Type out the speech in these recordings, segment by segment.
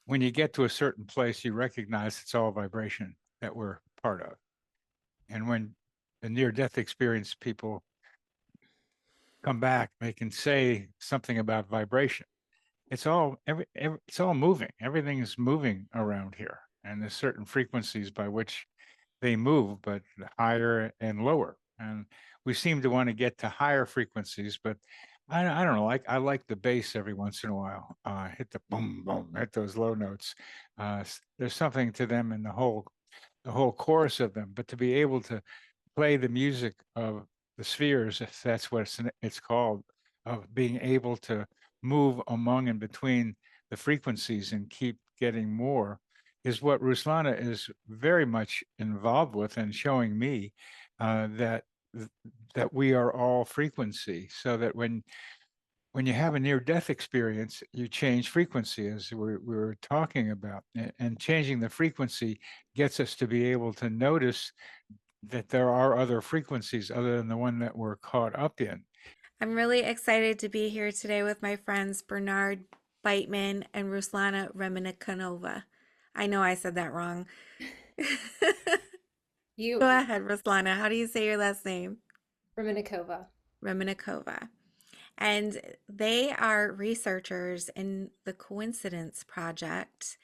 when you get to a certain place, you recognize it's all vibration that we're part of. And when the near-death experience people come back, they can say something about vibration. It's all it's all moving. Everything is moving around here, and there's certain frequencies by which they move, but higher and lower. And we seem to want to get to higher frequencies, but I don't know. I like the bass every once in a while. Hit the boom boom, hit those low notes. There's something to them in the whole chorus of them. But to be able to play the music of the spheres, if that's what it's called, of being able to move among and between the frequencies and keep getting more, is what Ruslana is very much involved with, and showing me that that we are all frequency, so that when you have a near death experience, you change frequency, as we were talking about, and changing the frequency gets us to be able to notice that there are other frequencies other than the one that we're caught up in. I'm really excited to be here today with my friends Bernard Beitman and Ruslana Reminikanova. I know I said that wrong. Go You, ahead, Ruslana. How do you say your last name? Romanikova. Reminikova. And they are researchers in the Coincidence Project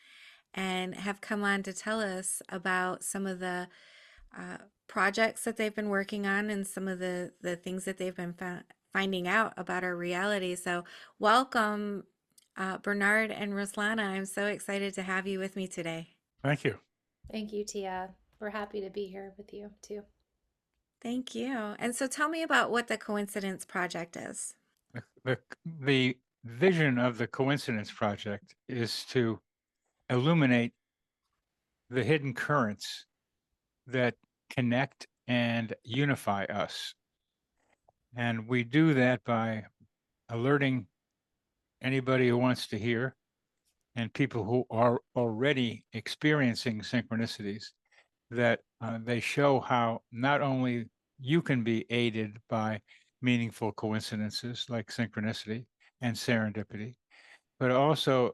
and have come on to tell us about some of the uh, projects that they've been working on and some of the things that they've been finding out about our reality. So, welcome, Bernard and Ruslana. I'm so excited to have you with me today. Thank you. Thank you, Tia. We're happy to be here with you too. Thank you. And so, tell me about what the Coincidence Project is. The vision of the Coincidence Project is to illuminate the hidden currents that connect and unify us. And we do that by alerting anybody who wants to hear, and people who are already experiencing synchronicities, that they show how not only you can be aided by meaningful coincidences like synchronicity and serendipity, but also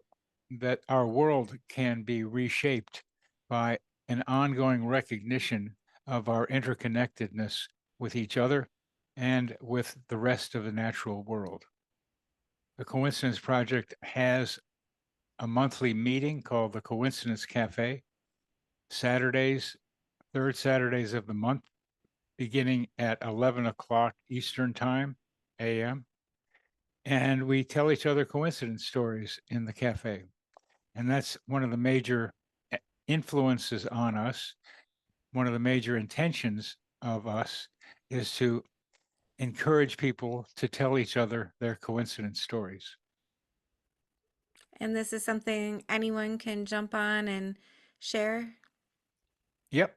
that our world can be reshaped by an ongoing recognition of our interconnectedness with each other and with the rest of the natural world. The Coincidence Project has a monthly meeting called the Coincidence Cafe, Saturdays, third Saturdays of the month, beginning at 11 o'clock Eastern Time, AM. And we tell each other coincidence stories in the cafe. And that's one of the major influences on us. One of the major intentions of us is to encourage people to tell each other their coincidence stories. And this is something anyone can jump on and share. Yep.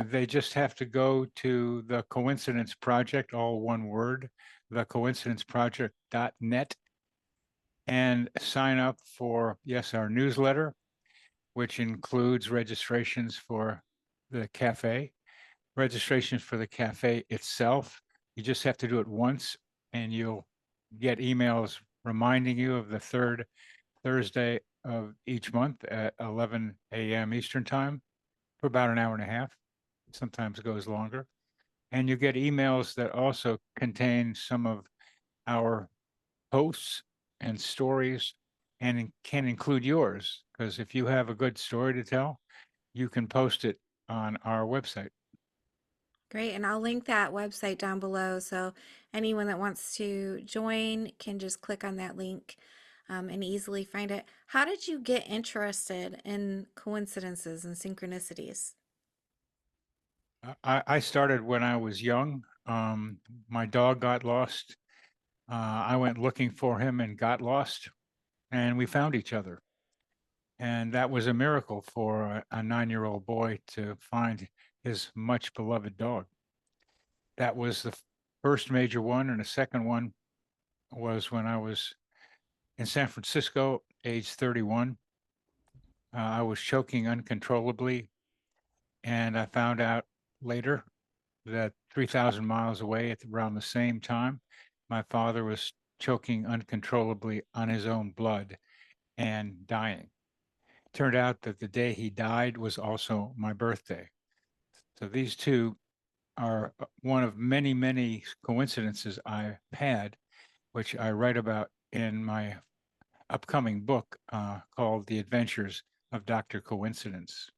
They just have to go to the Coincidence Project, all one word, thecoincidenceproject.net, and sign up for, yes, our newsletter, which includes registrations for the cafe, registrations for the cafe itself. You just have to do it once, and you'll get emails reminding you of the third Thursday of each month at 11 a.m. Eastern Time for about an hour and a half. Sometimes it goes longer. And you get emails that also contain some of our posts and stories, and can include yours. Because if you have a good story to tell, you can post it on our website. Great. And I'll link that website down below. So anyone that wants to join can just click on that link and easily find it. How did you get interested in coincidences and synchronicities? I started when I was young. My dog got lost. I went looking for him and got lost, and we found each other. And that was a miracle for a 9-year-old boy to find his much beloved dog. That was the first major one. And the second one was when I was in San Francisco, age 31. I was choking uncontrollably. And I found out later that 3,000 miles away at around the same time, my father was choking uncontrollably on his own blood and dying. turned out that the day he died was also my birthday. So these two are one of many, many coincidences I've had, which I write about in my upcoming book called The Adventures of Dr. Coincidence.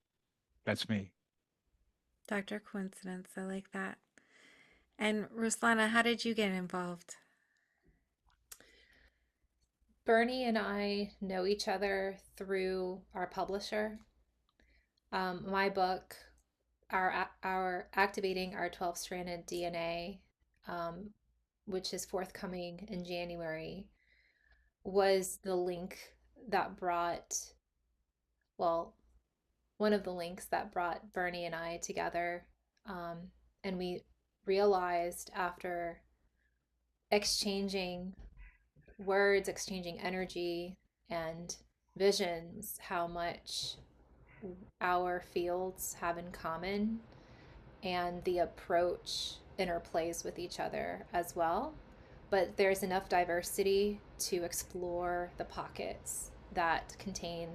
That's me. Dr. Coincidence, I like that. And Ruslana, how did you get involved? Bernie and I know each other through our publisher. My book, our activating our 12-stranded DNA, um, which is forthcoming in January, was the link that brought, well, one of the links that brought Bernie and I together. Um, and we realized after exchanging words, exchanging energy and visions, how much our fields have in common and the approach interplays with each other as well. But there's enough diversity to explore the pockets that contain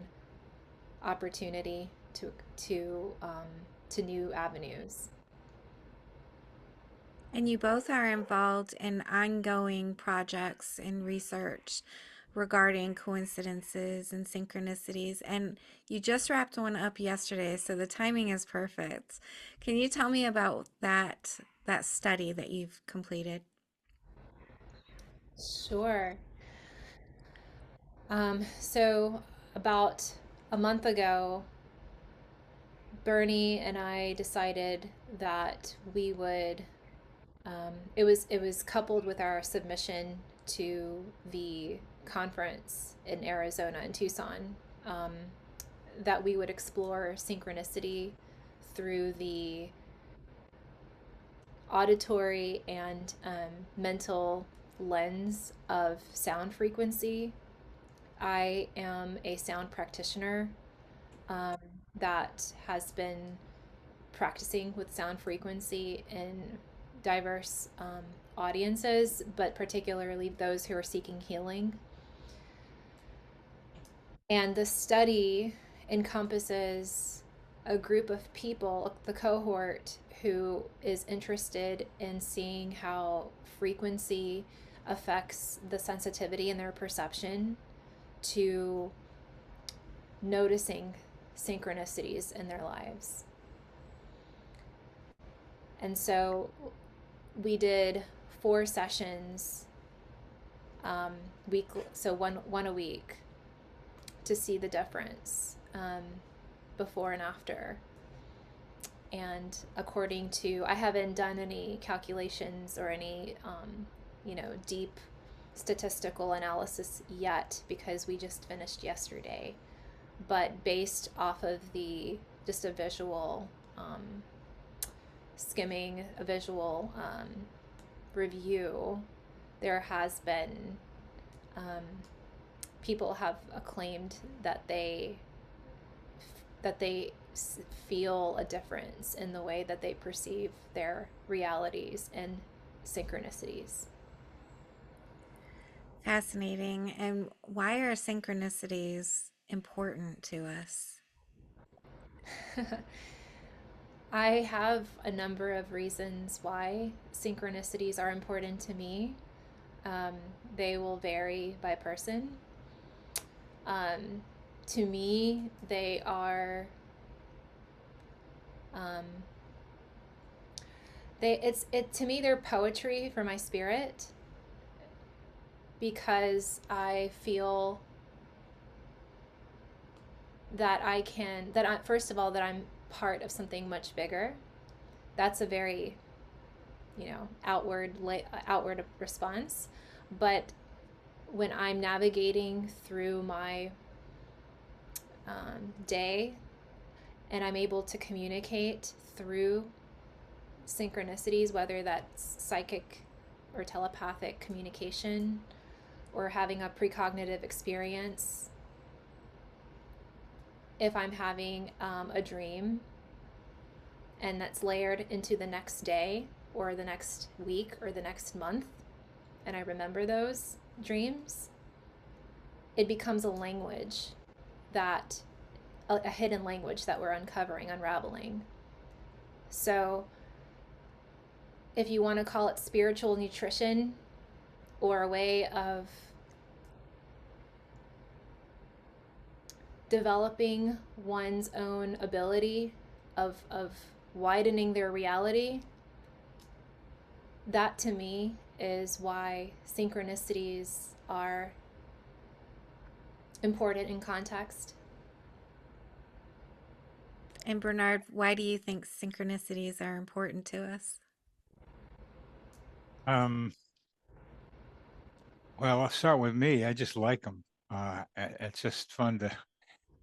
opportunity to new avenues. And you both are involved in ongoing projects and research regarding coincidences and synchronicities. And you just wrapped one up yesterday, so the timing is perfect. Can you tell me about that study that you've completed? Sure. So about a month ago, Bernie and I decided that we would. It was coupled with our submission to the conference in Arizona in Tucson, um, that we would explore synchronicity through the auditory and mental lens of sound frequency. I am a sound practitioner um, that has been practicing with sound frequency in diverse audiences, but particularly those who are seeking healing. And the study encompasses a group of people, the cohort, who is interested in seeing how frequency affects the sensitivity in their perception to noticing synchronicities in their lives. And so we did 4 sessions weekly, so one a week, to see the difference before and after. And according to, I haven't done any calculations or any deep statistical analysis yet because we just finished yesterday, but based off of the just a visual skimming, a visual review, there has been people have acclaimed that they feel a difference in the way that they perceive their realities and synchronicities. Fascinating. And why are synchronicities important to us? I have a number of reasons why synchronicities are important to me. They will vary by person. To me, they are to me they're poetry for my spirit, because I feel that first of all, that I'm part of something much bigger. That's a very, outward response. But when I'm navigating through my day and I'm able to communicate through synchronicities, whether that's psychic or telepathic communication or having a precognitive experience, if I'm having a dream and that's layered into the next day or the next week or the next month, and I remember those dreams, it becomes a language that a hidden language that we're uncovering, unraveling. So if you want to call it spiritual nutrition or a way of developing one's own ability of widening their reality, that to me is why synchronicities are important in context. And Bernard, why do you think synchronicities are important to us? Well, I'll start with me. I just like them. It's just fun to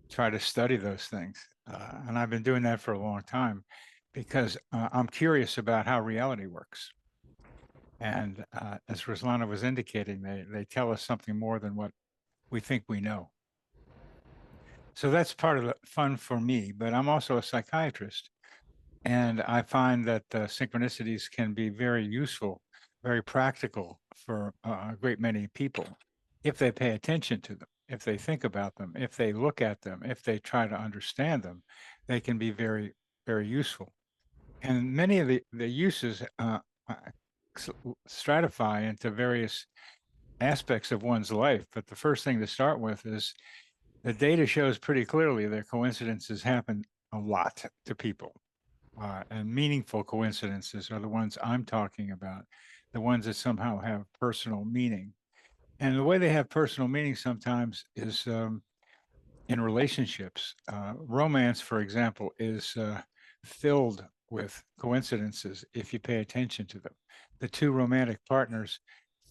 try to study those things. And I've been doing that for a long time because I'm curious about how reality works. And as Ruslana was indicating, they tell us something more than what we think we know. So that's part of the fun for me, but I'm also a psychiatrist. And I find that synchronicities can be very useful, very practical for a great many people if they pay attention to them, if they think about them, if they look at them, if they try to understand them, they can be very, very useful. And many of the uses stratify into various aspects of one's life. But the first thing to start with is the data shows pretty clearly that coincidences happen a lot to people. And meaningful coincidences are the ones I'm talking about, the ones that somehow have personal meaning. And the way they have personal meaning sometimes is in relationships. Romance, for example, is filled with coincidences if you pay attention to them. The two romantic partners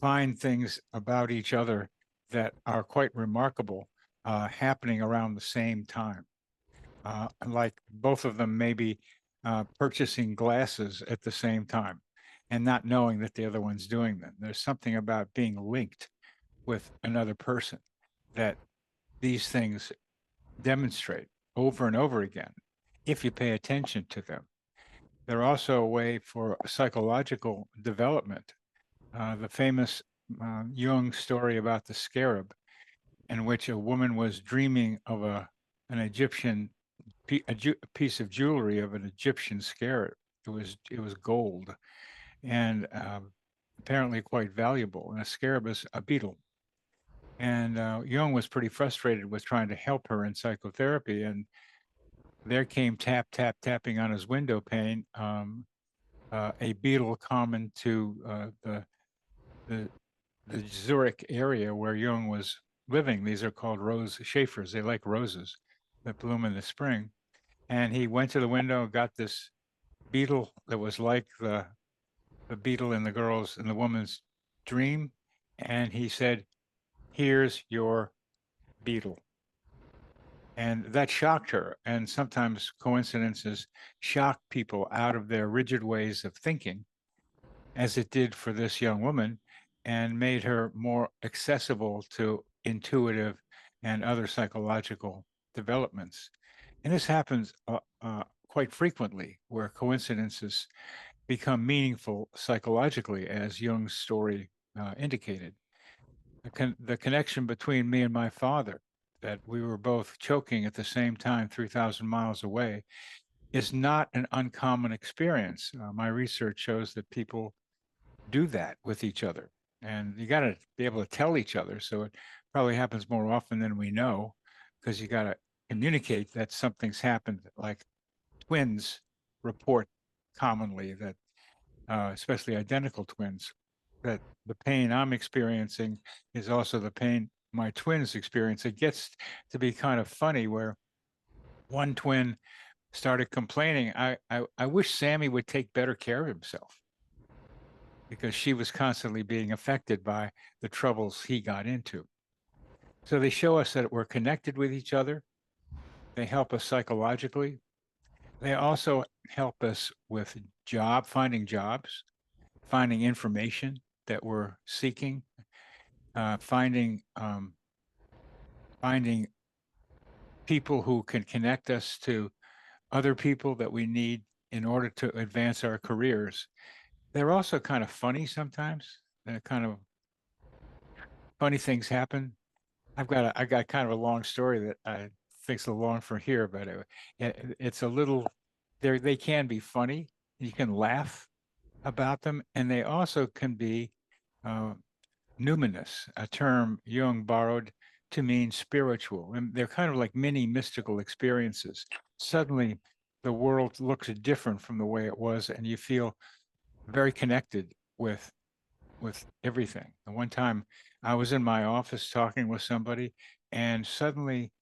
find things about each other that are quite remarkable happening around the same time. Like both of them maybe purchasing glasses at the same time and not knowing that the other one's doing them. There's something about being linked with another person that these things demonstrate over and over again if you pay attention to them. They're also a way for psychological development. The famous Jung story about the scarab, in which a woman was dreaming of an Egyptian a piece of jewelry of an Egyptian scarab. It was gold and apparently quite valuable. And a scarab is a beetle. And Jung was pretty frustrated with trying to help her in psychotherapy. And there came tapping on his window pane, a beetle common to the Zurich area where Jung was living. These are called rose Schaefers. They like roses that bloom in the spring. And he went to the window, got this beetle that was like the beetle in the woman's dream, and he said, "Here's your beetle." And that shocked her. And sometimes coincidences shock people out of their rigid ways of thinking, as it did for this young woman, and made her more accessible to intuitive and other psychological developments. And this happens quite frequently, where coincidences become meaningful psychologically, as Jung's story indicated. The connection between me and my father, that we were both choking at the same time 3,000 miles away, is not an uncommon experience. My research shows that people do that with each other, and you got to be able to tell each other. So it probably happens more often than we know, because you got to communicate that something's happened. Like twins report commonly that, especially identical twins, that the pain I'm experiencing is also the pain my twins experience. It gets to be kind of funny where one twin started complaining, I wish Sammy would take better care of himself, because she was constantly being affected by the troubles he got into. So they show us that we're connected with each other. They help us psychologically. They also help us with finding jobs, finding information that we're seeking, finding people who can connect us to other people that we need in order to advance our careers. They're also kind of funny sometimes. They're kind of funny things happen. I got kind of a long story that I thinks a little long for here, but it's a little. They can be funny. You can laugh about them, and they also can be uh, numinous, a term Jung borrowed to mean spiritual. And they're kind of like mini mystical experiences. Suddenly, the world looks different from the way it was, and you feel very connected with everything. And one time, I was in my office talking with somebody, and suddenly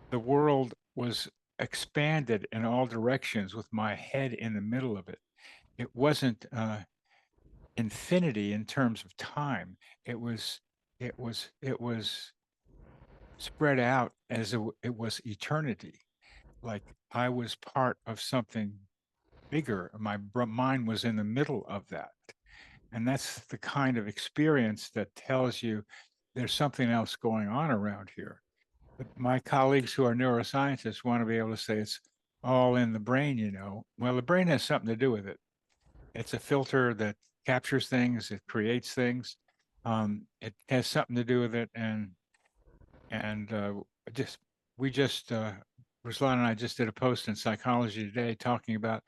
the world was expanded in all directions with my head in the middle of it. It wasn't infinity in terms of time. It was it was spread out as it was eternity. Like I was part of something bigger. My mind was in the middle of that. And that's the kind of experience that tells you there's something else going on around here. But my colleagues who are neuroscientists want to be able to say it's all in the brain, you know. Well, the brain has something to do with it. It's a filter that captures things, it creates things. It has something to do with it, and just we just Ruslan and I just did a post in Psychology Today talking about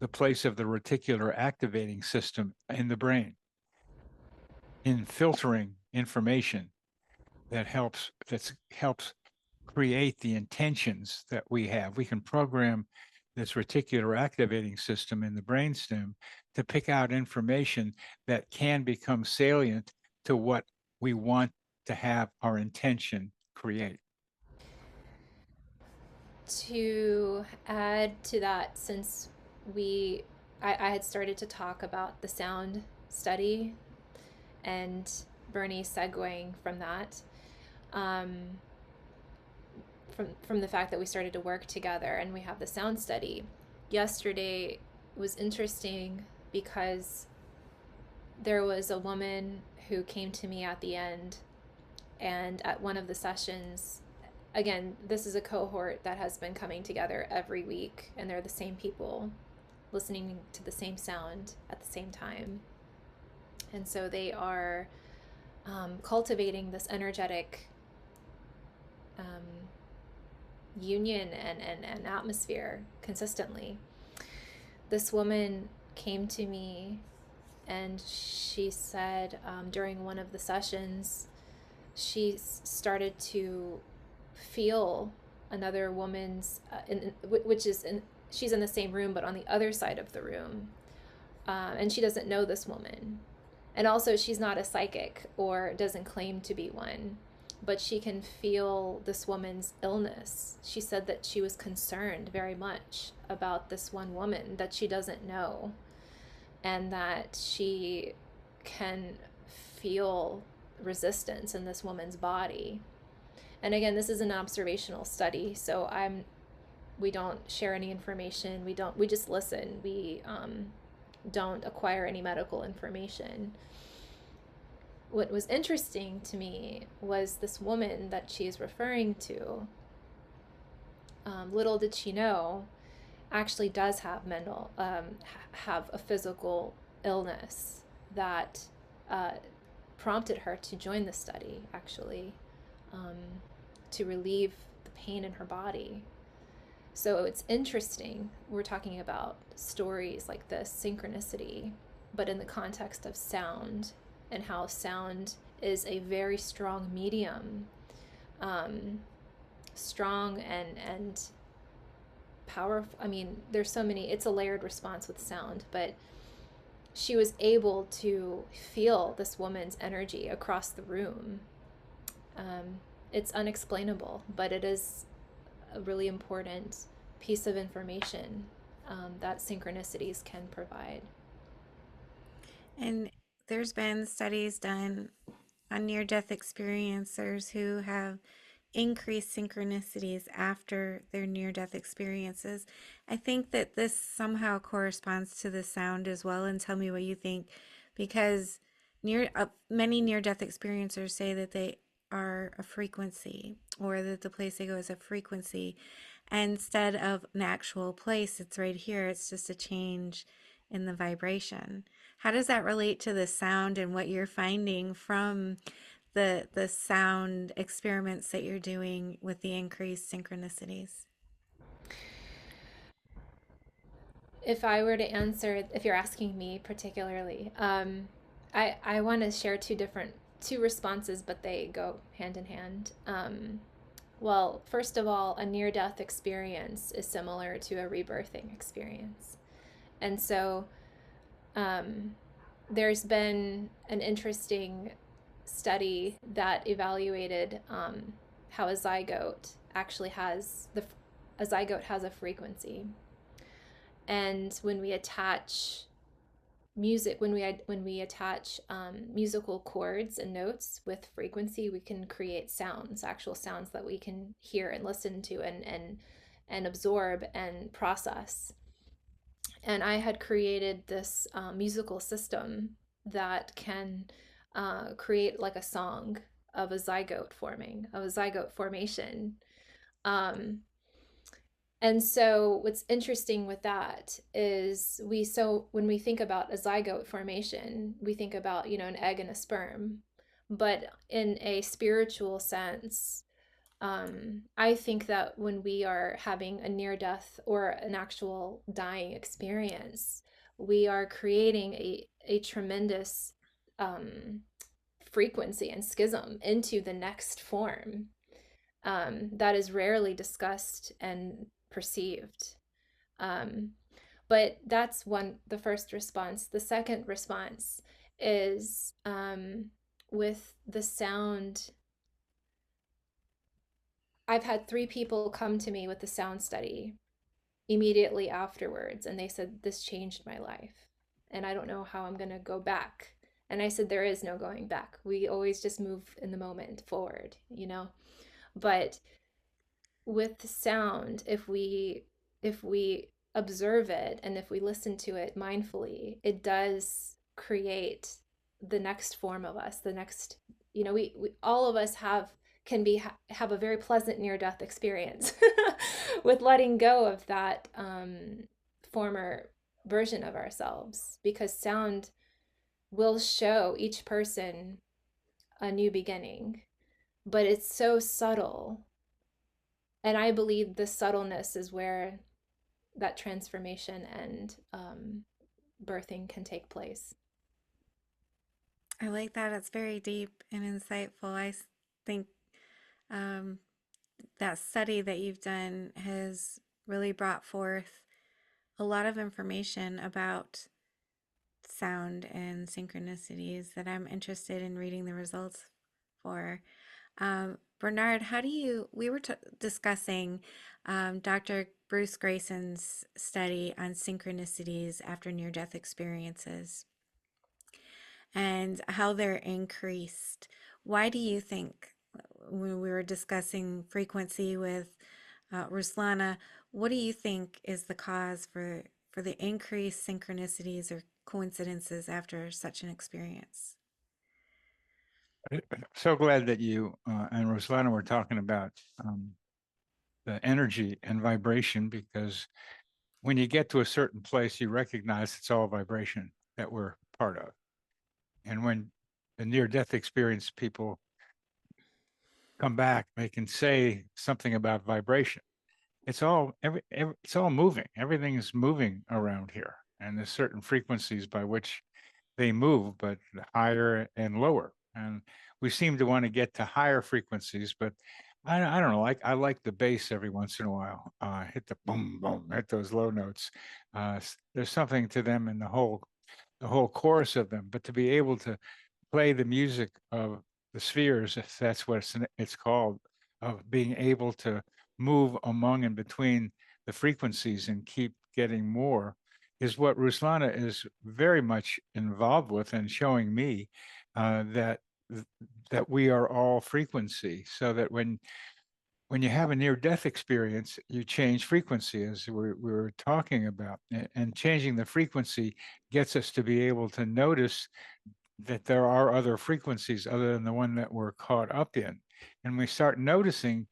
the place of the reticular activating system in the brain in filtering information that helps create the intentions that we have. We can program this reticular activating system in the brainstem to pick out information that can become salient to what we want to have our intention create. To add to that, since we I had started to talk about the sound study and Bernie segueing from that, um, from the fact that we started to work together and we have the sound study. Yesterday was interesting because there was a woman who came to me at the end, and at one of the sessions, again, this is a cohort that has been coming together every week, and they're the same people listening to the same sound at the same time. And so they are cultivating this energetic um, union and atmosphere consistently. This woman came to me and she said during one of the sessions, she started to feel another woman's, which is she's in the same room but on the other side of the room, and she doesn't know this woman, and also she's not a psychic or doesn't claim to be one, but she can feel this woman's illness. She said that she was concerned very much about this one woman that she doesn't know, and that she can feel resistance in this woman's body. And again, this is an observational study, so we don't share any information. We just listen. We don't acquire any medical information. What was interesting to me was this woman that she is referring to. Little did she know, actually does have have a physical illness that prompted her to join the study, actually, um, to relieve the pain in her body. So it's interesting. We're talking about stories like this, synchronicity, but in the context of sound, and how sound is a very strong medium, strong and powerful. I mean, there's so many, it's a layered response with sound, but she was able to feel this woman's energy across the room. It's unexplainable, but it is a really important piece of information that synchronicities can provide. And there's been studies done on near death experiencers who have increased synchronicities after their near death experiences. I think that this somehow corresponds to the sound as well, and tell me what you think, because many near death experiencers say that they are a frequency, or that the place they go is a frequency. And instead of an actual place, it's right here, it's just a change in the vibration. How does that relate to the sound and what you're finding from the sound experiments that you're doing with the increased synchronicities? If I were to answer, if you're asking me particularly, I want to share two responses, but they go hand in hand. Well, first of all, a near-death experience is similar to a rebirthing experience, and so um, there's been an interesting study that evaluated how a zygote has a frequency, and when we attach musical chords and notes with frequency, we can create sounds, actual sounds that we can hear and listen to and absorb and process. And I had created this musical system that can create like a song of a zygote formation. Um, and so what's interesting with that is when we think about a zygote formation, we think about, an egg and a sperm. But in a spiritual sense, I think that when we are having a near death or an actual dying experience, we are creating a tremendous frequency and schism into the next form that is rarely discussed and perceived. Um, but that's the first response. The second response is with the sound. I've had 3 people come to me with the sound study immediately afterwards, and they said, "This changed my life, and I don't know how I'm going to go back." And I said, "There is no going back. We always just move in the moment forward, But with sound, if we observe it and if we listen to it mindfully, it does create the next form of us, the next, we all of us have a very pleasant near death experience with letting go of that former version of ourselves, because sound will show each person a new beginning, but it's so subtle. And I believe the subtleness is where that transformation and birthing can take place. I like that. It's very deep and insightful. Think um, that study that you've done has really brought forth a lot of information about sound and synchronicities that I'm interested in reading the results for. Bernard, we were discussing Dr. Bruce Grayson's study on synchronicities after near death experiences and how they're increased. Why do you think, when we were discussing frequency with Ruslana, what do you think is the cause for the increased synchronicities or coincidences after such an experience? So glad that you and Roslana were talking about the energy and vibration, because when you get to a certain place, you recognize it's all vibration that we're part of. And when the near-death experience people come back, they can say something about vibration. It's all it's all moving. Everything is moving around here, and there's certain frequencies by which they move, but higher and lower. And we seem to want to get to higher frequencies, but I don't know. I like the bass every once in a while. Hit the boom boom, hit those low notes. There's something to them in the whole chorus of them. But to be able to play the music of the spheres, if that's what it's called, of being able to move among and between the frequencies and keep getting more, is what Ruslana is very much involved with, and showing me that we are all frequency, so that when you have a near-death experience, you change frequency, as we were talking about, and changing the frequency gets us to be able to notice that there are other frequencies other than the one that we're caught up in. And we start noticing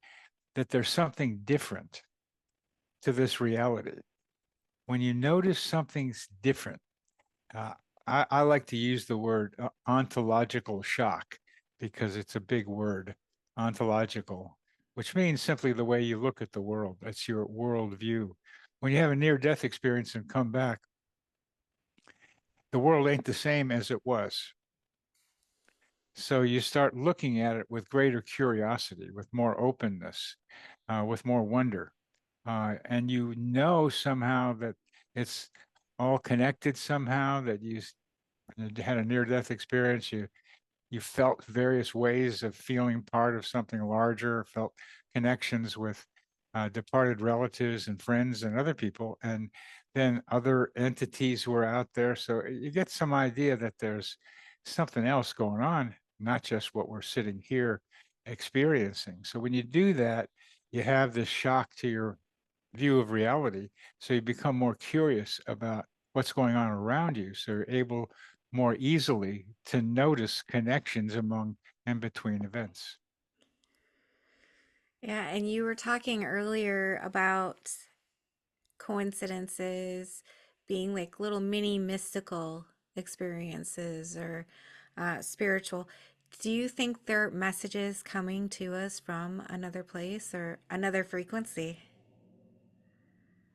that there's something different to this reality. When you notice something's different, I like to use the word ontological shock. because it's a big word, ontological, which means simply the way you look at the world. That's your worldview. When you have a near-death experience and come back, the world ain't the same as it was. So you start looking at it with greater curiosity, with more openness, with more wonder. And you know somehow that it's all connected somehow, that you had a near-death experience, you felt various ways of feeling part of something larger, felt connections with departed relatives and friends and other people, and then other entities were out there. So you get some idea that there's something else going on, not just what we're sitting here experiencing. So when you do that, you have this shock to your view of reality. So you become more curious about what's going on around you. So you're able more easily to notice connections among and between events. Yeah, and you were talking earlier about coincidences being like little mini mystical experiences or spiritual. Do you think they're messages coming to us from another place or another frequency?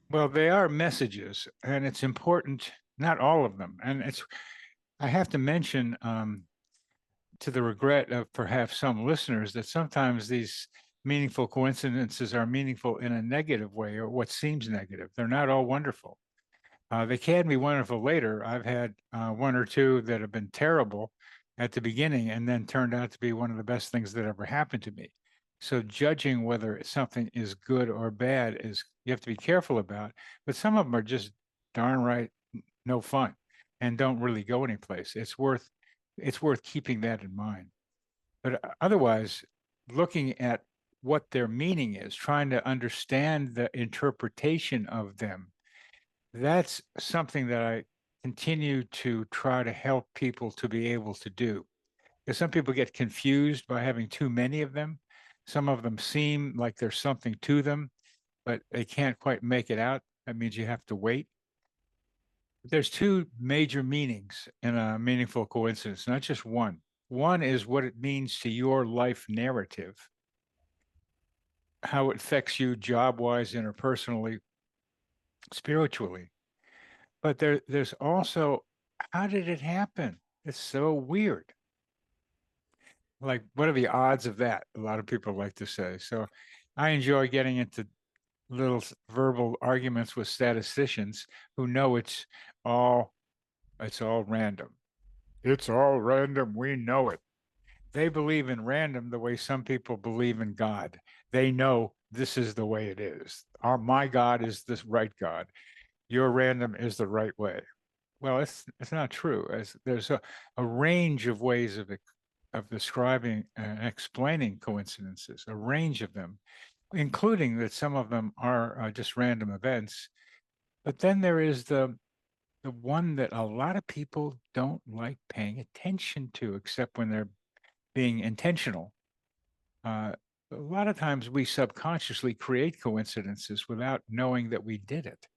Well, they are messages, and it's important, not all of them. And I have to mention, to the regret of perhaps some listeners, that sometimes these meaningful coincidences are meaningful in a negative way or what seems negative. They're not all wonderful. They can be wonderful later. I've had one or two that have been terrible at the beginning and then turned out to be one of the best things that ever happened to me. So judging whether something is good or bad is you have to be careful about. But some of them are just darn right no fun and don't really go anyplace. It's worth keeping that in mind. But otherwise, looking at what their meaning is, trying to understand the interpretation of them, that's something that I continue to try to help people to be able to do. Because some people get confused by having too many of them. Some of them seem like there's something to them, but they can't quite make it out. That means you have to wait. There's two major meanings in a meaningful coincidence, not just one. One is what it means to your life narrative, how it affects you job wise, interpersonally, spiritually. But there's also, how did it happen? It's so weird. Like, what are the odds of that? A lot of people like to say. So I enjoy getting into little verbal arguments with statisticians who know it's all random. It's all random. We know it. They believe in random the way some people believe in God. They know this is the way it is. My God is this right God. Your random is the right way. Well, it's not true. As there's a range of ways of describing and explaining coincidences, a range of them, including that some of them are just random events. But then there is the one that a lot of people don't like paying attention to, except when they're being intentional. Uh, a lot of times we subconsciously create coincidences without knowing that we did it.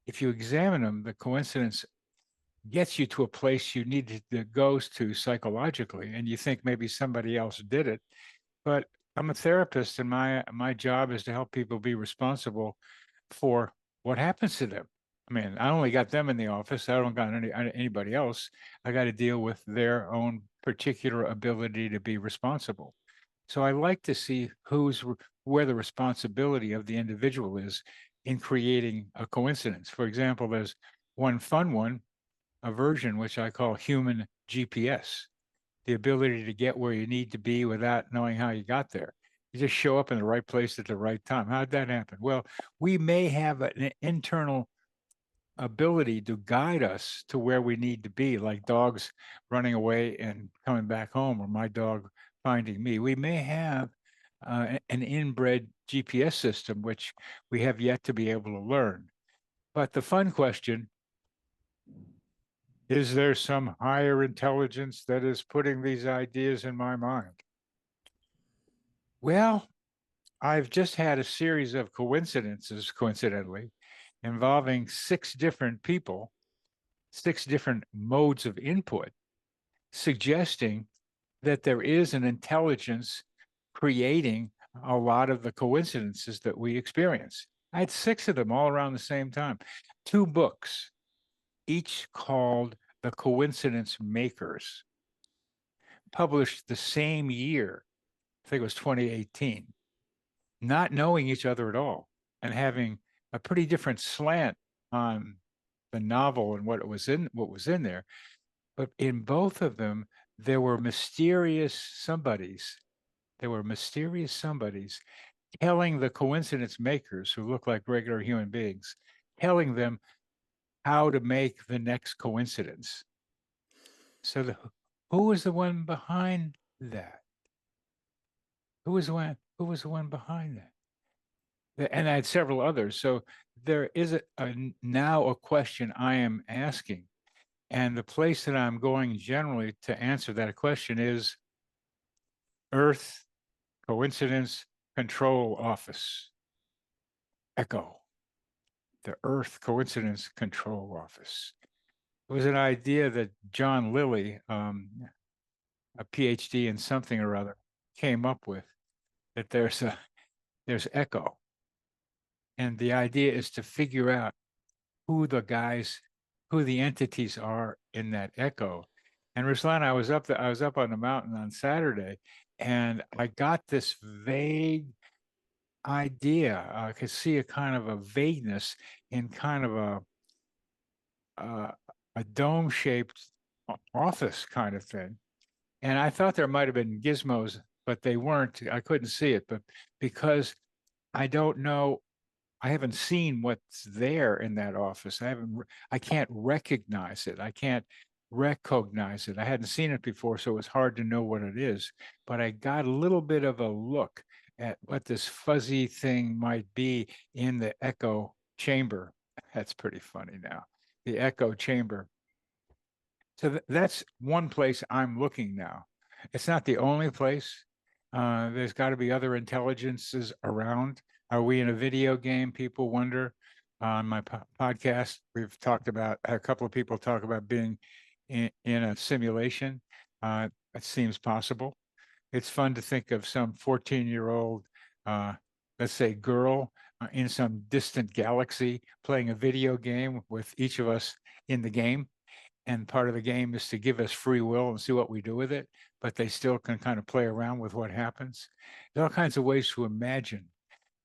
If you examine them, the coincidence gets you to a place you need to go to psychologically, and you think maybe somebody else did it. But I'm a therapist, and my job is to help people be responsible for what happens to them. I mean, I only got them in the office. I don't got anybody else. I got to deal with their own particular ability to be responsible. So I like to see where the responsibility of the individual is in creating a coincidence. For example, there's one fun one, a version which I call human GPS, the ability to get where you need to be without knowing how you got there. You just show up in the right place at the right time. How did that happen? Well, we may have an internal ability to guide us to where we need to be, like dogs running away and coming back home, or my dog finding me. We may have an inbred GPS system, which we have yet to be able to learn. But the fun question, is there some higher intelligence that is putting these ideas in my mind? Well, I've just had a series of coincidences, coincidentally, involving 6 different people, 6 different modes of input, suggesting that there is an intelligence creating a lot of the coincidences that we experience. I had 6 of them all around the same time. 2 books, each called The Coincidence Makers, published the same year. I think it was 2018, not knowing each other at all and having a pretty different slant on the novel and what was in there. But in both of them, there were mysterious somebodies. There were mysterious somebodies telling the coincidence makers, who look like regular human beings, telling them how to make the next coincidence. So who was the one behind that? Who was the one behind that? And I had several others. So there is now a question I am asking. And the place that I'm going generally to answer that question is Earth Coincidence Control Office, ECHO, the Earth Coincidence Control Office. It was an idea that John Lilly, a PhD in something or other, came up with, that there's ECHO. And the idea is to figure out who the entities are in that ECHO. And Ruslan, I was up on the mountain on Saturday, and I got this vague idea. I could see a kind of a vagueness in kind of a dome-shaped office kind of thing. And I thought there might have been gizmos, but they weren't. I couldn't see it, but because I don't know, I haven't seen what's there in that office. I can't recognize it. I can't recognize it. I hadn't seen it before, so it was hard to know what it is. But I got a little bit of a look at what this fuzzy thing might be in the echo chamber. That's pretty funny now. The echo chamber. So that's one place I'm looking now. It's not the only place. There's got to be other intelligences around. Are we in a video game? People wonder. On my podcast, we've talked about, a couple of people talk about being in a simulation. It seems possible. It's fun to think of some 14-year-old, let's say, girl in some distant galaxy playing a video game with each of us in the game. And part of the game is to give us free will and see what we do with it, but they still can kind of play around with what happens. There's all kinds of ways to imagine,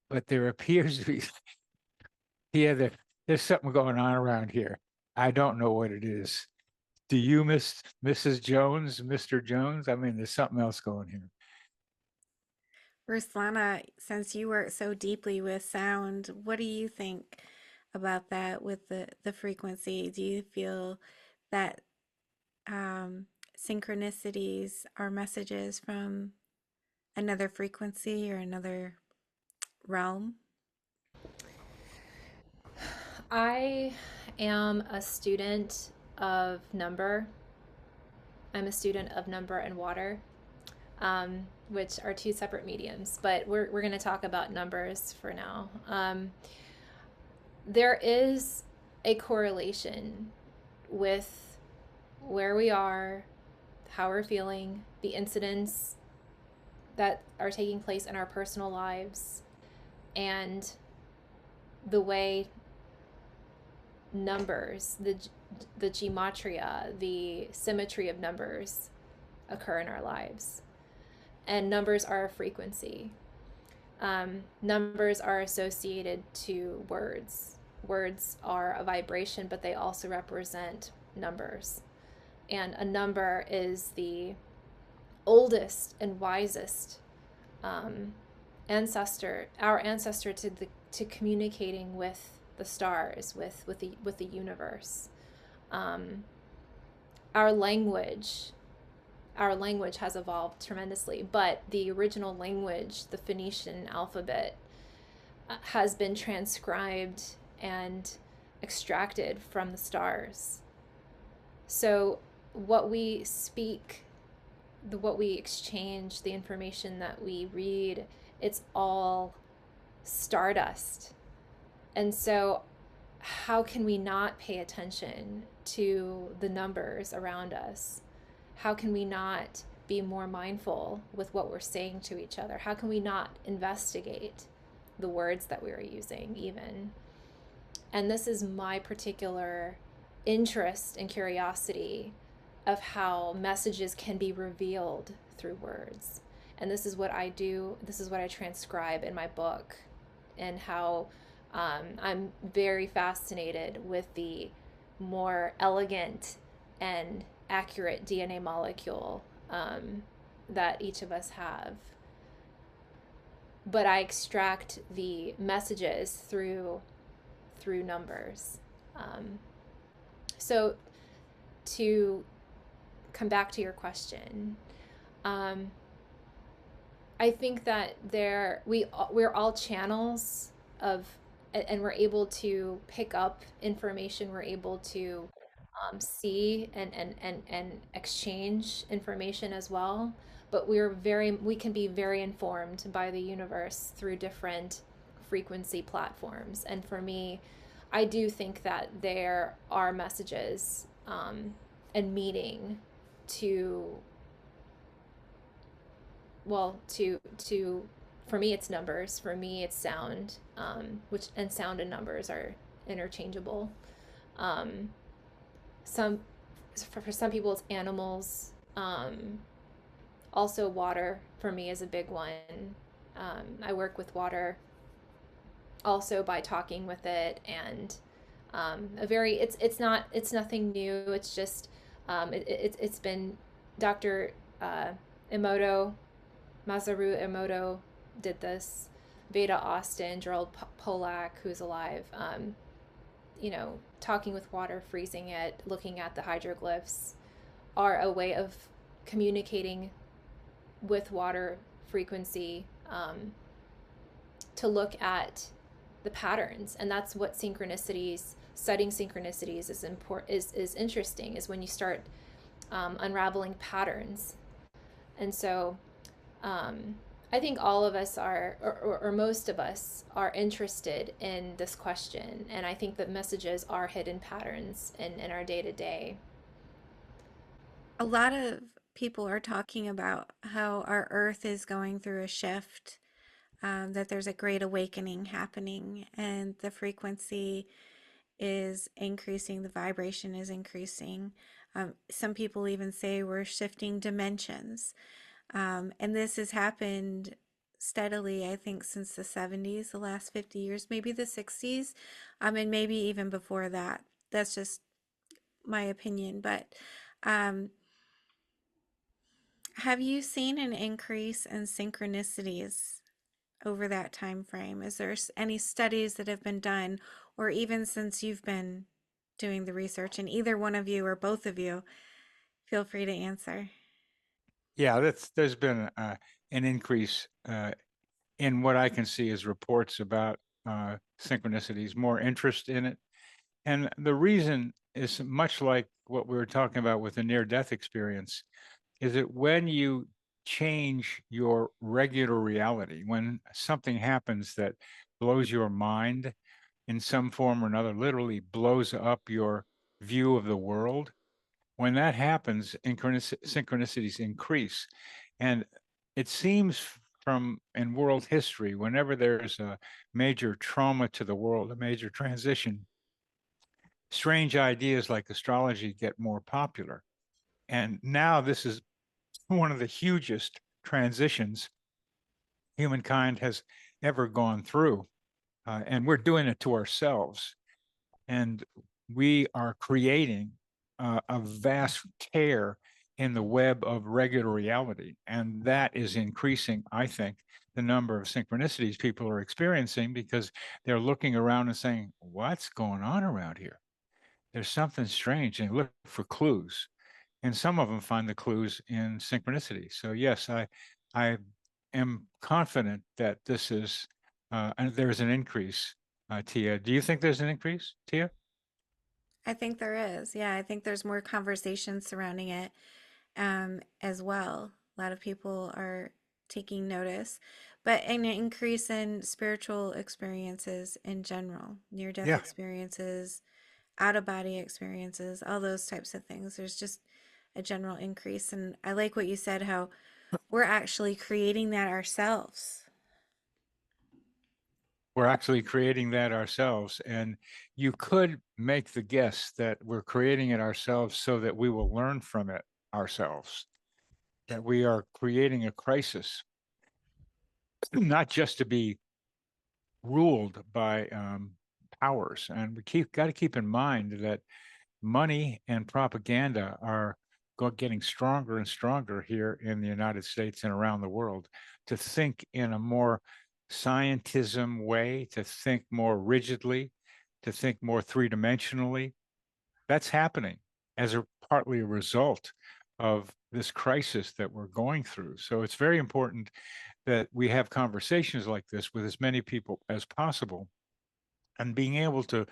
but there appears to be, yeah, there's something going on around here. I don't know what it is. Do you, Mrs. Jones, Mr. Jones? I mean, there's something else going here. Ruslana, since you work so deeply with sound, what do you think about that with the frequency? Do you feel that synchronicities are messages from another frequency or another realm? I am a student of number. I'm a student of number and water, which are 2 separate mediums, but we're going to talk about numbers for now. There is a correlation with where we are, how we're feeling, the incidents that are taking place in our personal lives, and the way numbers, the gematria, the symmetry of numbers occur in our lives. And numbers are a frequency. Numbers are associated to words. Words are a vibration, but they also represent numbers. And a number is the oldest and wisest ancestor, our ancestor to communicating with the stars, with the universe. Our language has evolved tremendously, but the original language, the Phoenician alphabet, has been transcribed and extracted from the stars. So what we speak, what we exchange, the information that we read, it's all stardust. And so how can we not pay attention to the numbers around us? How can we not be more mindful with what we're saying to each other? How can we not investigate the words that we are using, even? And this is my particular interest and curiosity of how messages can be revealed through words. And this is what I do, this is what I transcribe in my book, and how I'm very fascinated with the more elegant and accurate DNA molecule that each of us have. But I extract the messages through numbers. Um, so to come back to your question, um, I think that we're all channels of, and we're able to pick up information. We're able to see and exchange information as well. But we can be very informed by the universe through different frequency platforms. And for me, I do think that there are messages and meaning to, well, to for me it's numbers, for me it's sound, which, and sound and numbers are interchangeable. um, some for some people it's animals, also water for me is a big one. I work with water also by talking with it, and a very it's nothing new. It's just it's been Dr. Emoto, Masaru Emoto did this. Veda Austin, Gerald Polak, who's alive, talking with water, freezing it, looking at the hydroglyphs are a way of communicating with water frequency, to look at the patterns. And that's what synchronicities, studying synchronicities is important, is interesting, is when you start unraveling patterns. And so I think all of us are, or most of us are interested in this question. And I think that messages are hidden patterns in our day to day. A lot of people are talking about how our earth is going through a shift, that there's a great awakening happening, and the frequency is increasing, the vibration is increasing. Some people even say we're shifting dimensions. And this has happened steadily, I think, since the 70s, the last 50 years, maybe the 60s, and maybe even before that. That's just my opinion. But um, have you seen an increase in synchronicities over that time frame? Is there any studies that have been done, or even since you've been doing the research, and either one of you or both of you, feel free to answer. Yeah, there's been an increase in what I can see as reports about synchronicities, more interest in it. And the reason is much like what we were talking about with the near-death experience, is that when you change your regular reality, when something happens that blows your mind in some form or another, literally blows up your view of the world, when that happens, synchronicities increase. And it seems from in world history, whenever there's a major trauma to the world, a major transition, strange ideas like astrology get more popular. And now this is one of the hugest transitions humankind has ever gone through. And we're doing it to ourselves. And we are creating a vast tear in the web of regular reality. And that is increasing, I think, the number of synchronicities people are experiencing, because they're looking around and saying, what's going on around here? There's something strange, and look for clues. And some of them find the clues in synchronicity. So yes, I am confident that this is, and there's an increase. Tia, do you think there's an increase, Tia? I think there is. Yeah, I think there's more conversation surrounding it, as well. A lot of people are taking notice, but an increase in spiritual experiences in general, near death Yeah. experiences, out of body experiences, all those types of things. There's just a general increase. And I like what you said, how we're actually creating that ourselves. We're actually creating that ourselves. And you could make the guess that we're creating it ourselves so that we will learn from it ourselves, that we are creating a crisis, not just to be ruled by powers. And we got to keep in mind that money and propaganda are getting stronger and stronger here in the United States and around the world to think in a more scientism way, to think more rigidly, to think more three-dimensionally. That's happening as partly a result of this crisis that we're going through. So it's very important that we have conversations like this with as many people as possible, and being able to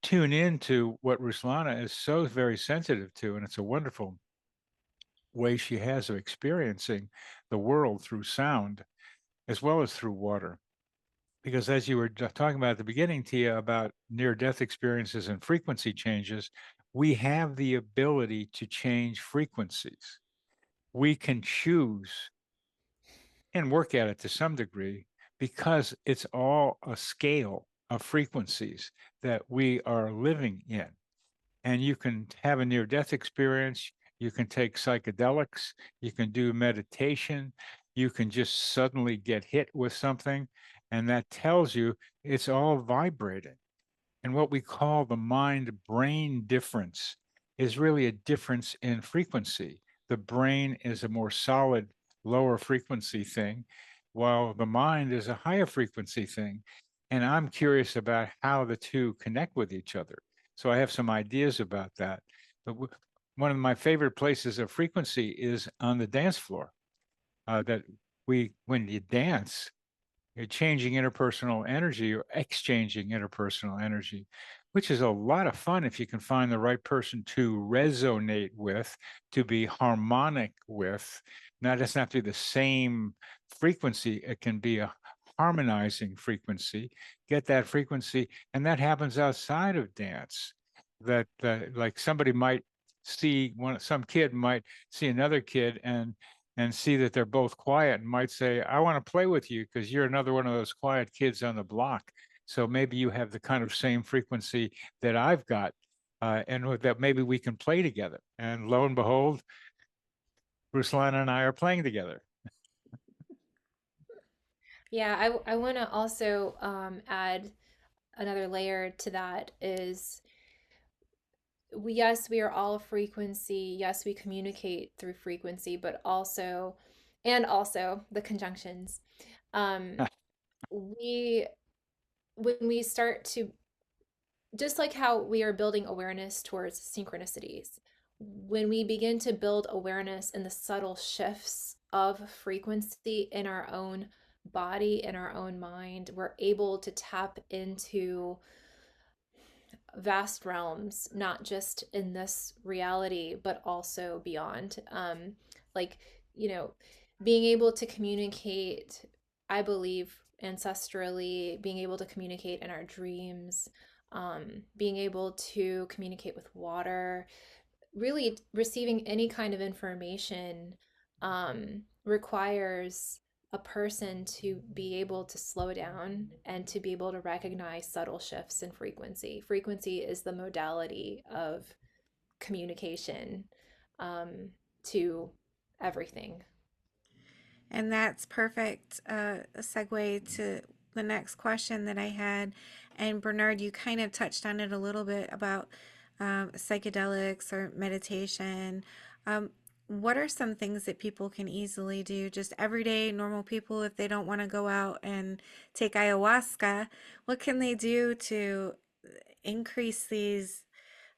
tune into what Ruslana is so very sensitive to. And it's a wonderful way she has of experiencing the world through sound as well as through water. Because as you were talking about at the beginning, Tia, about near death experiences and frequency changes, we have the ability to change frequencies. We can choose and work at it to some degree because it's all a scale of frequencies that we are living in. And you can have a near death experience, you can take psychedelics, you can do meditation, you can just suddenly get hit with something, and that tells you it's all vibrating. And what we call the mind brain difference is really a difference in frequency. The brain is a more solid, lower frequency thing, while the mind is a higher frequency thing. And I'm curious about how the two connect with each other. So I have some ideas about that. But one of my favorite places of frequency is on the dance floor. That when you dance, you're changing interpersonal energy or exchanging interpersonal energy, which is a lot of fun if you can find the right person to resonate with, to be harmonic with. Now, it doesn't have to be the same frequency, it can be a harmonizing frequency. Get that frequency, and that happens outside of dance. That like somebody might see some kid might see another kid and see that they're both quiet and might say, I want to play with you because you're another one of those quiet kids on the block. So maybe you have the kind of same frequency that I've got. And with that, maybe we can play together. And lo and behold, Ruslana and I are playing together. Yeah, I want to also add another layer to that is yes, we are all frequency. Yes, we communicate through frequency, but also, and also the conjunctions. Um, we, when we start to, just like how we are building awareness towards synchronicities, when we begin to build awareness in the subtle shifts of frequency in our own body, in our own mind, we're able to tap into vast realms, not just in this reality, but also beyond. Like, you know, being able to communicate, I believe, ancestrally, being able to communicate in our dreams, being able to communicate with water, really receiving any kind of information requires a person to be able to slow down and to be able to recognize subtle shifts in frequency. Frequency is the modality of communication to everything. And that's perfect a segue to the next question that I had. And Bernard, you kind of touched on it a little bit about psychedelics or meditation. What are some things that people can easily do, just everyday normal people, if they don't want to go out and take ayahuasca? What can they do to increase these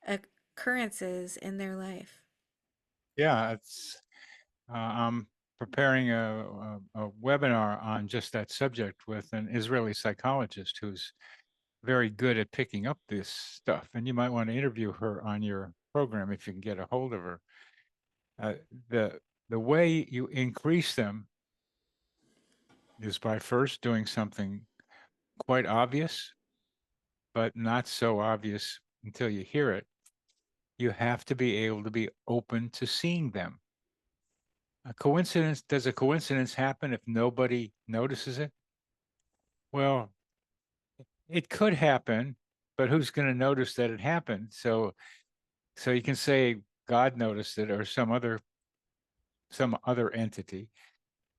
occurrences in their life? Yeah, I'm preparing a webinar on just that subject with an Israeli psychologist who's very good at picking up this stuff. And you might want to interview her on your program if you can get a hold of her. Uh, the the way you increase them is by first doing something quite obvious, but not so obvious until you hear it. You have to be able to be open to seeing them. Does a coincidence happen if nobody notices it? Well, it could happen, but who's going to notice that it happened? So you can say God noticed it or some other entity.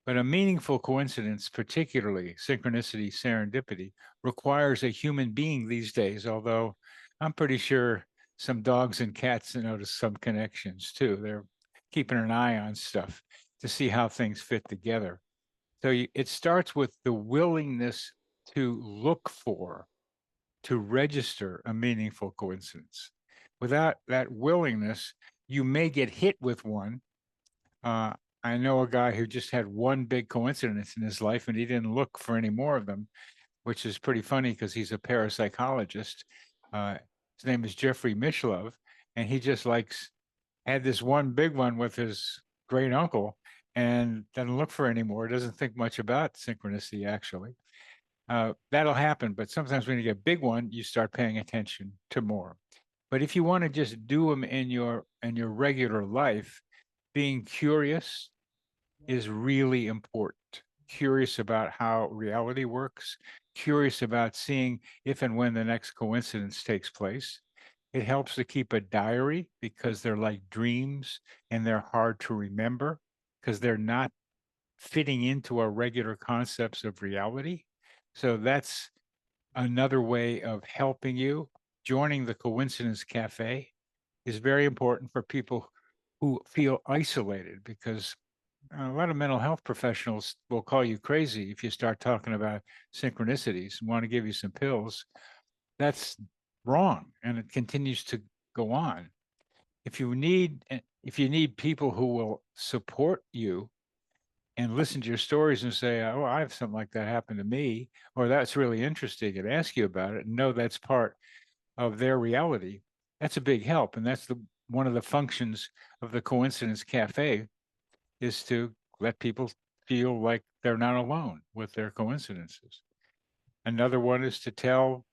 But a meaningful coincidence, particularly synchronicity, serendipity, requires a human being these days, although I'm pretty sure some dogs and cats notice some connections too. They're keeping an eye on stuff to see how things fit together. So it starts with the willingness to look for, to register a meaningful coincidence. Without that willingness, you may get hit with one. uh, I know a guy who just had one big coincidence in his life and he didn't look for any more of them, which is pretty funny because he's a parapsychologist. Uh, his name is Jeffrey Mishlove, and he just had this one big one with his great uncle and doesn't look for any more. Doesn't think much about synchronicity, actually. That'll happen, but sometimes when you get a big one, you start paying attention to more. But if you want to just do them in your regular life, being curious is really important. Curious about how reality works, curious about seeing if and when the next coincidence takes place. It helps to keep a diary because they're like dreams and they're hard to remember because they're not fitting into our regular concepts of reality. So that's another way of helping you. Joining the Coincidence Cafe is very important for people who feel isolated because a lot of mental health professionals will call you crazy if you start talking about synchronicities and want to give you some pills. That's wrong, and it continues to go on. If you need people who will support you and listen to your stories and say, "Oh, I have something like that happen to me," or "That's really interesting," and ask you about it, and know that's part of their reality, that's a big help. And that's one of the functions of the Coincidence Cafe is to let people feel like they're not alone with their coincidences. Another one is to tell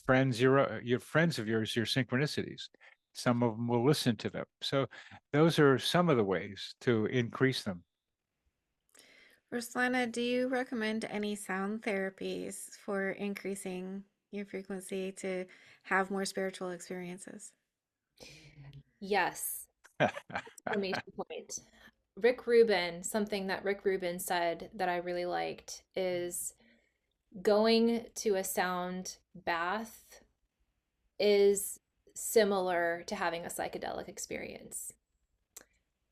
your friends of yours your synchronicities. Some of them will listen to them. So those are some of the ways to increase them. Ruslana, do you recommend any sound therapies for increasing your frequency to have more spiritual experiences? Yes, exclamation point. Rick Rubin, something that Rick Rubin said that I really liked is going to a sound bath is similar to having a psychedelic experience.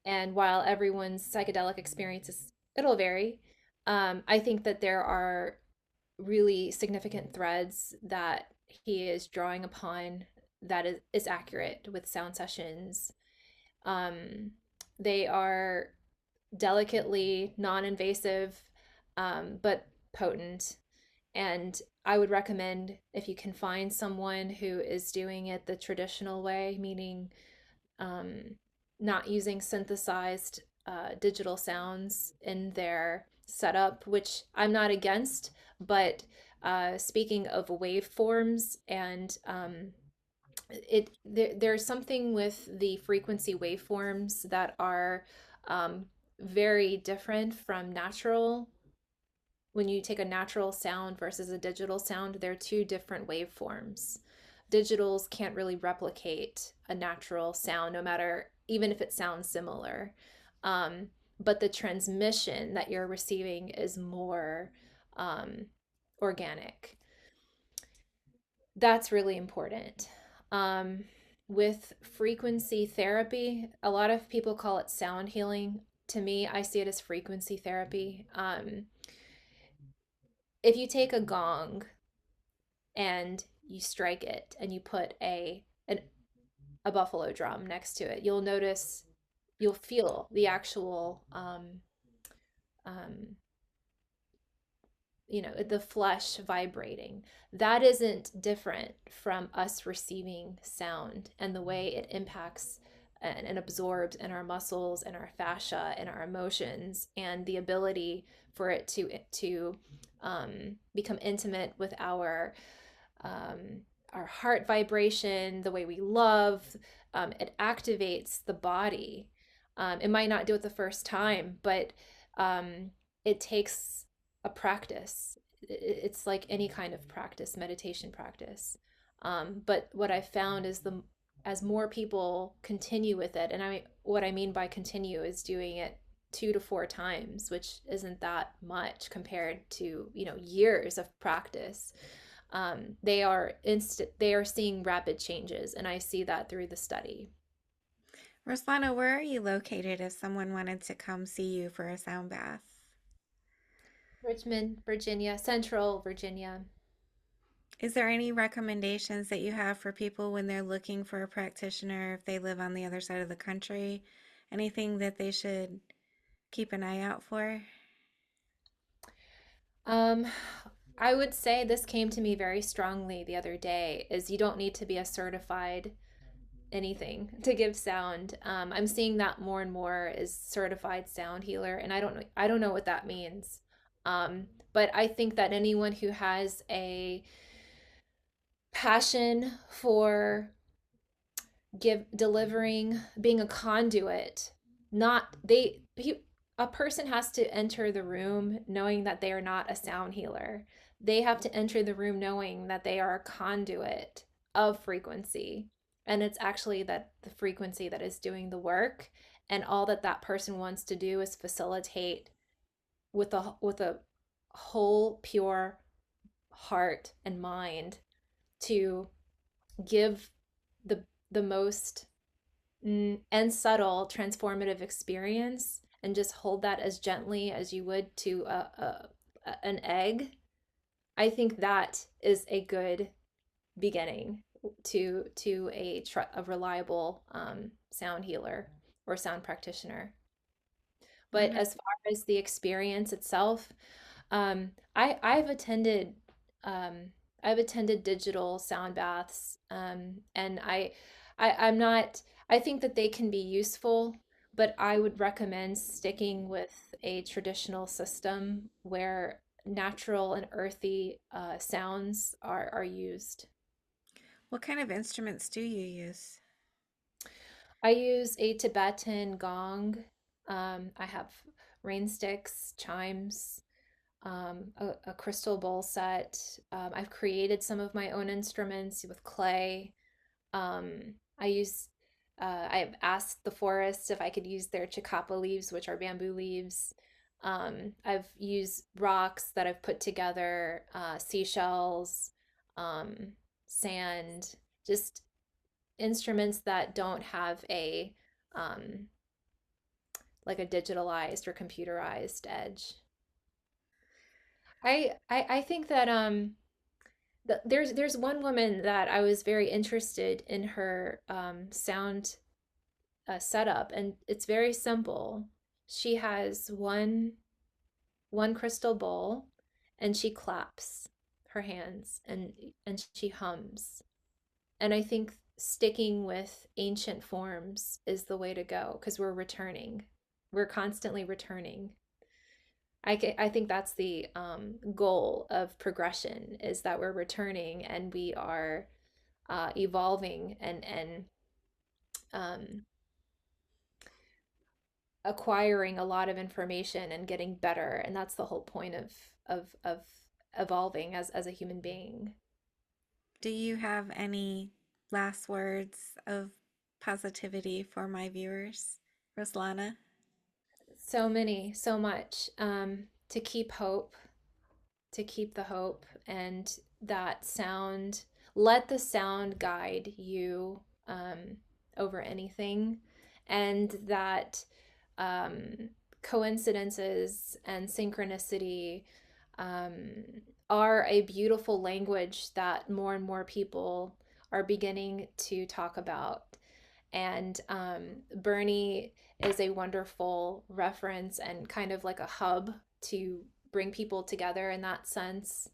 And while everyone's psychedelic experiences, it'll vary, I think that there are really significant threads that he is drawing upon that is accurate with sound sessions. Um, they are delicately non-invasive, but potent. And I would recommend if you can find someone who is doing it the traditional way, meaning um, not using synthesized digital sounds in their setup, which I'm not against. But speaking of waveforms and there's something with the frequency waveforms that are um, very different from natural. When you take a natural sound versus a digital sound, they're two different waveforms. Digitals can't really replicate a natural sound, no matter, even if it sounds similar. But the transmission that you're receiving is more um, organic. That's really important. Um, with frequency therapy, a lot of people call it sound healing. To me, I see it as frequency therapy. If you take a gong and you strike it and you put a buffalo drum next to it, you'll feel the actual um, the flesh vibrating. That isn't different from us receiving sound and the way it impacts and absorbs in our muscles and our fascia and our emotions, and the ability for it to become intimate with our our heart vibration, the way we love. It activates the body. It might not do it the first time, but it takes a practice. It's like any kind of practice, meditation practice. But what I found is the as more people continue with it, and what I mean by continue is doing it 2 to 4 times, which isn't that much compared to years of practice. They are seeing rapid changes, and I see that through the study. Ruslana, where are you located if someone wanted to come see you for a sound bath? Richmond, Virginia, Central Virginia. Is there any recommendations that you have for people when they're looking for a practitioner if they live on the other side of the country? Anything that they should keep an eye out for? Um, I would say this came to me very strongly the other day is you don't need to be a certified anything to give sound. I'm seeing that more and more is certified sound healer, and I don't know what that means. But I think that anyone who has a passion for delivering, being a conduit, not they he, a person has to enter the room knowing that they are not a sound healer. They have to enter the room knowing that they are a conduit of frequency, and it's actually that the frequency that is doing the work, and all that that person wants to do is facilitate with a whole pure heart and mind to give the the most and subtle transformative experience, and just hold that as gently as you would to an egg. I think that is a good beginning to a reliable sound healer or sound practitioner. But Wonderful. as far as the experience itself, I've attended um, I've attended digital sound baths, and I'm not. I think that they can be useful, but I would recommend sticking with a traditional system where natural and earthy sounds are used. What kind of instruments do you use? I use a Tibetan gong. I have rain sticks, chimes, a crystal bowl set. I've created some of my own instruments with clay. I use, I've asked the forest if I could use their chikapa leaves, which are bamboo leaves. I've used rocks that I've put together, seashells, um, sand, just instruments that don't have a um, like a digitalized or computerized edge. I think that there's one woman that I was very interested in her sound setup, and it's very simple. She has one crystal bowl, and she claps her hands and she hums. And I think sticking with ancient forms is the way to go because we're returning. We're constantly returning. I think that's the goal of progression is that we're returning and we are evolving and um, acquiring a lot of information and getting better. And that's the whole point of evolving as a human being. Do you have any last words of positivity for my viewers, Ruslana? So many, so much to keep hope, to keep the hope, and that sound, let the sound guide you over anything, and that um, coincidences and synchronicity um, are a beautiful language that more and more people are beginning to talk about. And Bernie is a wonderful reference and kind of like a hub to bring people together in that sense.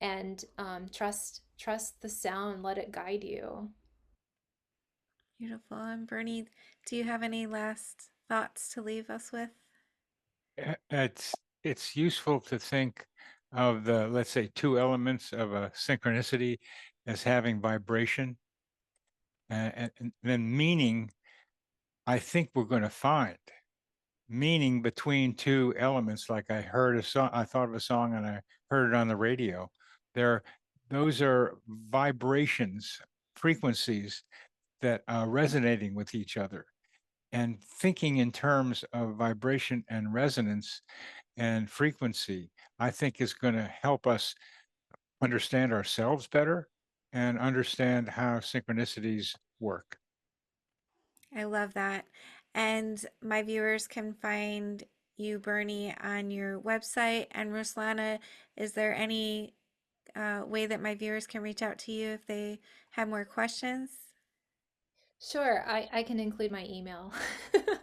And trust the sound, let it guide you. Beautiful. And Bernie, do you have any last thoughts to leave us with? It's useful to think of the, let's say, two elements of a synchronicity. as having vibration, and then meaning. I think we're going to find meaning between two elements. Like I heard a song, I thought of a song, and I heard it on the radio. There, those are vibrations, frequencies that are resonating with each other. And thinking in terms of vibration and resonance and frequency, I think is going to help us understand ourselves better and understand how synchronicities work. I love that. And my viewers can find you, Bernie, on your website. And Ruslana, is there any way that my viewers can reach out to you if they have more questions? Sure, I can include my email.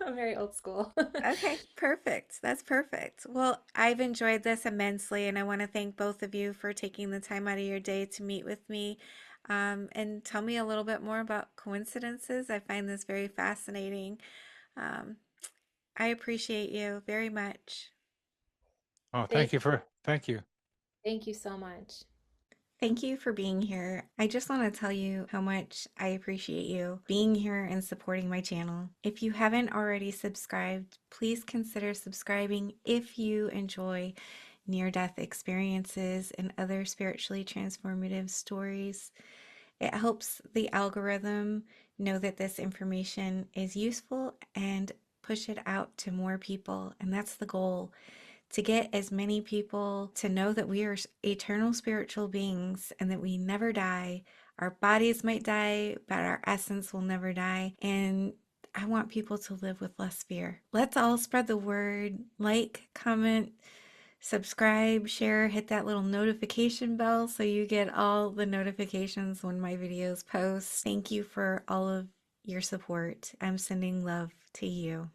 I'm very old school. Okay, perfect. That's perfect. Well, I've enjoyed this immensely, and I want to thank both of you for taking the time out of your day to meet with me, and tell me a little bit more about coincidences. I find this very fascinating. Um, I appreciate you very much. Oh, Thank, thank you. thank you so much. Thank you for being here. I just want to tell you how much I appreciate you being here and supporting my channel. If you haven't already subscribed, please consider subscribing if you enjoy near-death experiences and other spiritually transformative stories. It helps the algorithm know that this information is useful and push it out to more people. And that's the goal, to get as many people to know that we are eternal spiritual beings and that we never die. Our bodies might die, but our essence will never die. And I want people to live with less fear. Let's all spread the word. Like, comment, subscribe, share, hit that little notification bell so you get all the notifications when my videos post. Thank you for all of your support. I'm sending love to you.